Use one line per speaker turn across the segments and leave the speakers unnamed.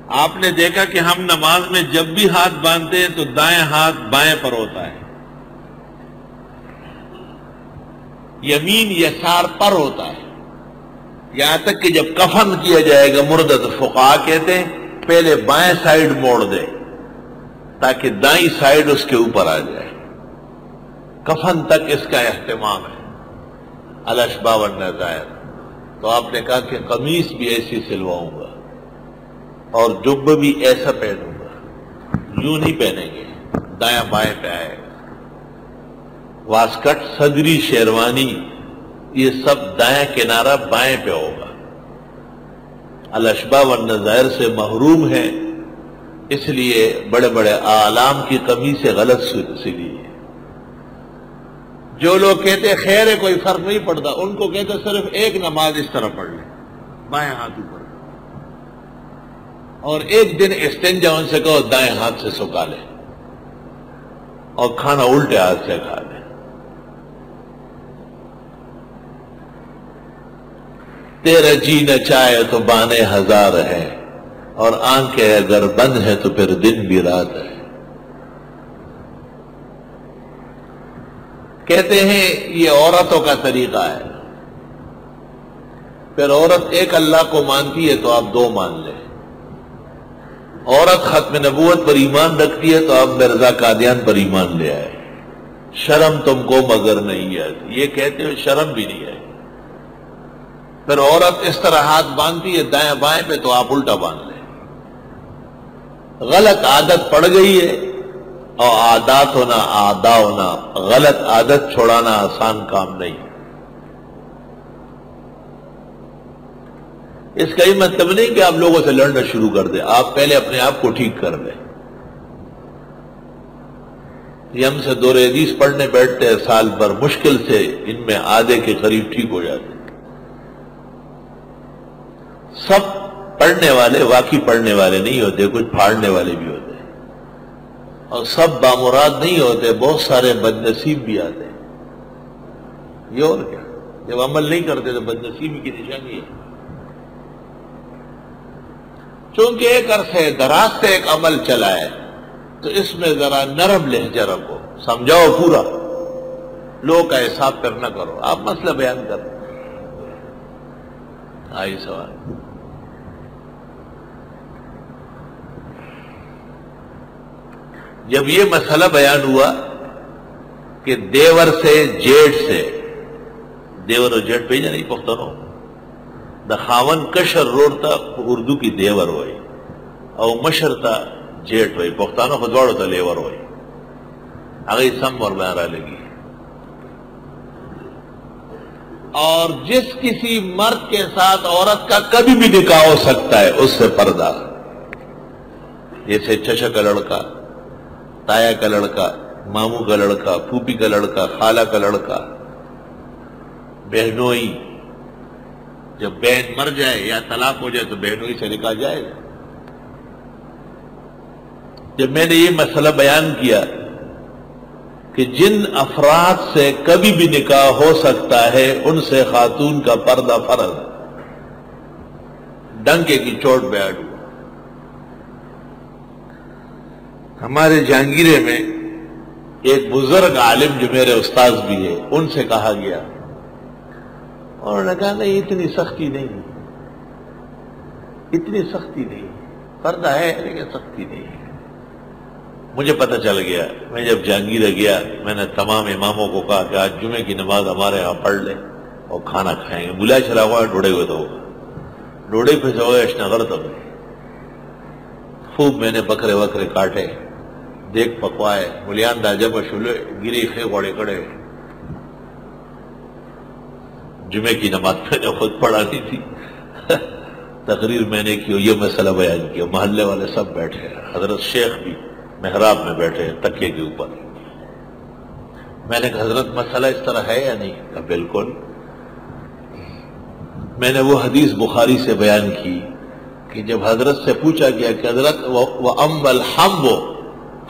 آپ نے دیکھا کہ ہم نماز میں جب بھی ہاتھ باندھتے ہیں تو دائیں ہاتھ بائیں پر ہوتا ہے، یمین یسار پر ہوتا ہے، یہاں تک کہ جب کفن کیا جائے گا مردہ تو فقہا کہتے ہیں پہلے بائیں سائیڈ موڑ دے تاکہ دائیں سائیڈ اس کے اوپر آ جائے۔ کفن تک اس کا اہتمام ہے، الاشباہ والنظائر۔ تو آپ نے کہا کہ قمیص بھی ایسی سلواؤں گا اور جبہ بھی ایسا پہنوں گا، یوں نہیں پہنیں گے، دایاں بائیں پہ آئے گا۔ واسکٹ، صدری، شیروانی، یہ سب دایاں کنارہ بائیں پہ ہوگا۔ الاشباہ والنظائر سے محروم ہے، اس لیے بڑے بڑے اعلام کی قمیصیں غلط سلی ہے۔ جو لوگ کہتے خیر ہے کوئی فرق نہیں پڑتا، ان کو کہتے صرف ایک نماز اس طرح پڑھ لیں، بائیں ہاتھ اوپر، اور ایک دن استنجا ان سے کہو دائیں ہاتھ سے سکھا لیں اور کھانا الٹے ہاتھ سے کھا لیں۔ تیرا جی نہ چاہے تو بانے ہزار ہے، اور آنکھیں اگر بند ہے تو پھر دن بھی رات ہے۔ کہتے ہیں یہ عورتوں کا طریقہ ہے، پھر عورت ایک اللہ کو مانتی ہے تو آپ دو مان لیں، عورت ختم نبوت پر ایمان رکھتی ہے تو آپ مرزا قادیان پر ایمان لے آئے۔ شرم تم کو مگر نہیں آتی، یہ کہتے ہوئے شرم بھی نہیں ہے۔ پھر عورت اس طرح ہاتھ باندھتی ہے دائیں بائیں پہ تو آپ الٹا باندھ لیں۔ غلط عادت پڑ گئی ہے، اور عادات ہونا آدا ہونا، غلط عادت چھوڑانا آسان کام نہیں۔ اس کا یہ مطلب نہیں کہ آپ لوگوں سے لڑنا شروع کر دیں، آپ پہلے اپنے آپ کو ٹھیک کر لیں۔ یہ ہم سے دور حدیث پڑھنے بیٹھتے ہیں سال بھر، مشکل سے ان میں آدھے کے قریب ٹھیک ہو جاتے ہیں۔ سب پڑھنے والے واقعی پڑھنے والے نہیں ہوتے، کچھ پھاڑنے والے بھی ہوتے ہیں، اور سب بامراد نہیں ہوتے، بہت سارے بد نصیب بھی آتے ہیں۔ یہ اور کیا، جب عمل نہیں کرتے تو بد نصیبی کی نشانی ہے۔ چونکہ ایک عرصے دراز سے ایک عمل چلا ہے تو اس میں ذرا نرم لہجہ رکھو، سمجھاؤ پورا، لوگ کا حساب پھر نہ کرو، آپ مسئلہ بیان کرو۔ آئی سوال؟ جب یہ مسئلہ بیان ہوا کہ دیور سے جیٹ سے، دیور اور جیٹ پہ نہیں پختنو دا خاون کشر روڑتا اردو کی دیور ہوئی او مشرتا جیٹ ہوئی، پختانو خدواڑو تا لیور ہوئی، اگئی سم اور بیان رہا لگی۔ اور جس کسی مرد کے ساتھ عورت کا کبھی بھی نکاح ہو سکتا ہے اس سے پردہ، جیسے چچا کا لڑکا، تایا کا لڑکا، ماموں کا لڑکا، پھوپھی کا لڑکا، خالہ کا لڑکا، بہنوئی، جب بہن مر جائے یا طلاق ہو جائے تو بہنوئی سے نکاح جائے گا۔ جب میں نے یہ مسئلہ بیان کیا کہ جن افراد سے کبھی بھی نکاح ہو سکتا ہے ان سے خاتون کا پردہ فرض، ڈنکے کی چوٹ بیان ہوا۔ ہمارے جہانگیرے میں ایک بزرگ عالم جو میرے استاذ بھی ہے، ان سے کہا گیا، انہوں نے کہا نہیں اتنی سختی نہیں، اتنی سختی نہیں، پردہ ہے لیکن سختی نہیں۔ مجھے پتہ چل گیا، میں جب جہانگیرہ گیا میں نے تمام اماموں کو کہا کہ آج جمعے کی نماز ہمارے ہاں پڑھ لیں اور کھانا کھائیں گے، بلا چلا ہوا ڈوڑے ہوئے تو ہوگا، ڈوڑے پہ جو ہے اشنغر تب خوب میں نے بکرے وکرے کاٹے، دیکھ پکوائے، ملیان دا جب شلے گری خے گوڑے کڑے۔ جمعے کی نماز میں نے خود پڑھانی تھی، تقریر میں نے کی، یہ مسئلہ بیان کیا، محلے والے سب بیٹھے، حضرت شیخ بھی محراب میں بیٹھے تکیے کے اوپر۔ میں نے کہا حضرت مسئلہ اس طرح ہے یا نہیں؟ کہا بالکل۔ میں نے وہ حدیث بخاری سے بیان کی کہ جب حضرت سے پوچھا گیا کہ حضرت وَأَمَّا الْحَمْوُ،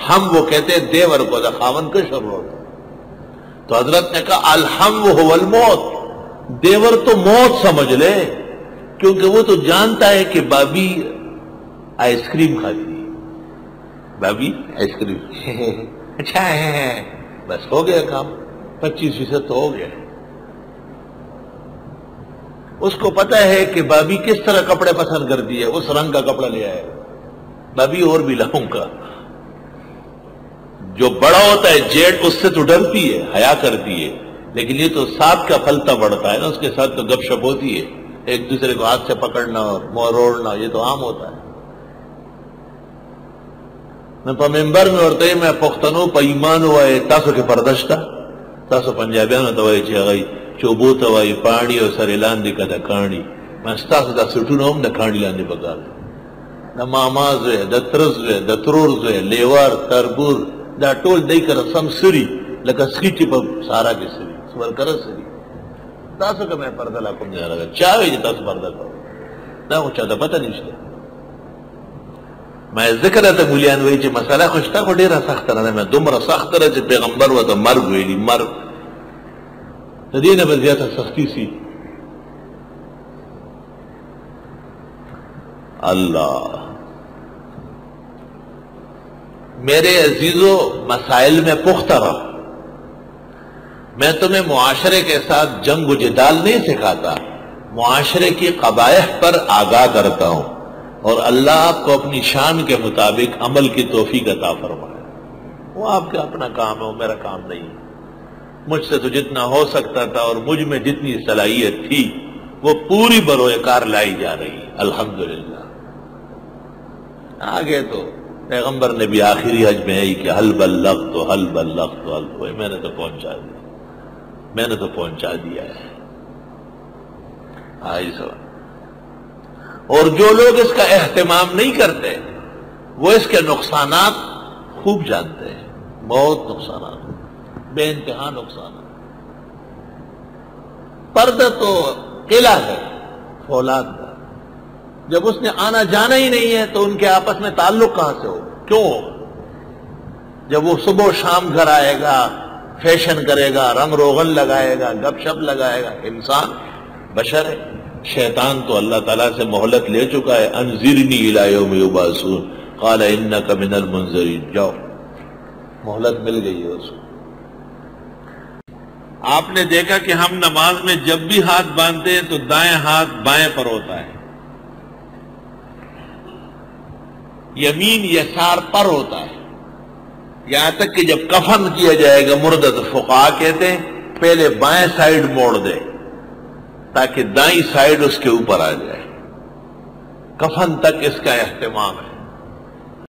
ہم وہ کہتے ہیں دیور کو، دا خاون کا شروع، تو حضرت نے کہا الحمو هو الموت، دیور تو موت سمجھ لے، کیونکہ وہ تو جانتا ہے کہ بابی آئس کریم کھاتی ہے، بھابھی آئس کریم اچھا ہے، بس ہو گیا کام، 25% تو ہو گیا۔ اس کو پتا ہے کہ بھابھی کس طرح کپڑے پسند کرتی ہے، اس رنگ کا کپڑا لے آئے، بھابھی اور بھی لاؤں گا۔ جو بڑا ہوتا ہے جیٹ اس سے تو ڈرتی ہے، حیا کرتی ہے، لیکن یہ تو ساتھ کا پھلتا بڑھتا ہے نا، اس کے ساتھ تو گپ شپ ہوتی ہے، ایک دوسرے کو ہاتھ سے پکڑنا اور مروڑنا، یہ تو عام ہوتا ہے۔ نہ ممبر میں ورته میں پښتنو په ایمان وای تاسو کې پردشتا، تاسو پنجابیانو ته وای چې هغه چوبو ته وای پاڼي او سره لاندې کده کاڼي، ما تاسو دا سټونو هم د کاڼي لاندې بګال، د ماماز د ترز د ترورز لیوار تربور دا ټول دای کړه سم سری لکه سکیټي په سارا کې سری ور کړه سری، تاسو کې مې پرده لا کوم نه راغی، چا وی تاسو پرده کوو، دا خو چا ته پته نشته۔ میں ذکر ته مولیان وی چې مسله خوشته خو ډیره سخت نه ده، دومره سخت ده چې پیغمبر وته مرګ ویلي، مرګ د دې نه به زیاته سختی سي۔ اللہ میرے عزیزو، مسائل میں پختہ رہو، میں تمہیں معاشرے کے ساتھ جنگ و جدال نہیں سکھاتا، معاشرے کی قبائح پر آگاہ کرتا ہوں، اور اللہ آپ کو اپنی شان کے مطابق عمل کی توفیق عطا فرمائے۔ وہ آپ کا اپنا کام ہے، وہ میرا کام نہیں ہے۔ مجھ سے تو جتنا ہو سکتا تھا اور مجھ میں جتنی صلاحیت تھی وہ پوری بروئے کار لائی جا رہی ہے، الحمدللہ۔ آگے تو پیغمبر نے بھی آخری حج میں ہے کہ حل بلغت حل بلغت حل، میں نے تو پہنچا دیا، میں نے تو پہنچا دیا ہے۔ آئی سوال، اور جو لوگ اس کا اہتمام نہیں کرتے وہ اس کے نقصانات خوب جانتے ہیں، بہت نقصانات، بے انتہا نقصانات۔ پردہ تو قلعہ ہے فولاد کا، جب اس نے آنا جانا ہی نہیں ہے تو ان کے آپس میں تعلق کہاں سے ہو؟ کیوں؟ جب وہ صبح و شام گھر آئے گا، فیشن کرے گا، رنگ روغن لگائے گا، گپ شپ لگائے گا، انسان بشر ہے۔ شیطان تو اللہ تعالیٰ سے مہلت لے چکا ہے، انذرنی الی یوم یبعثون قال انک من المنذرین، جاؤ، مہلت مل گئی ہے اس کو۔ آپ نے دیکھا کہ ہم نماز میں جب بھی ہاتھ باندھتے ہیں تو دائیں ہاتھ بائیں پر ہوتا ہے، یمین یسار پر ہوتا ہے، یہاں تک کہ جب کفن کیا جائے گا مردہ تو فقہا کہتے ہیں پہلے بائیں سائیڈ موڑ دے تاکہ دائیں سائیڈ اس کے اوپر آ جائے، کفن تک اس کا اہتمام ہے۔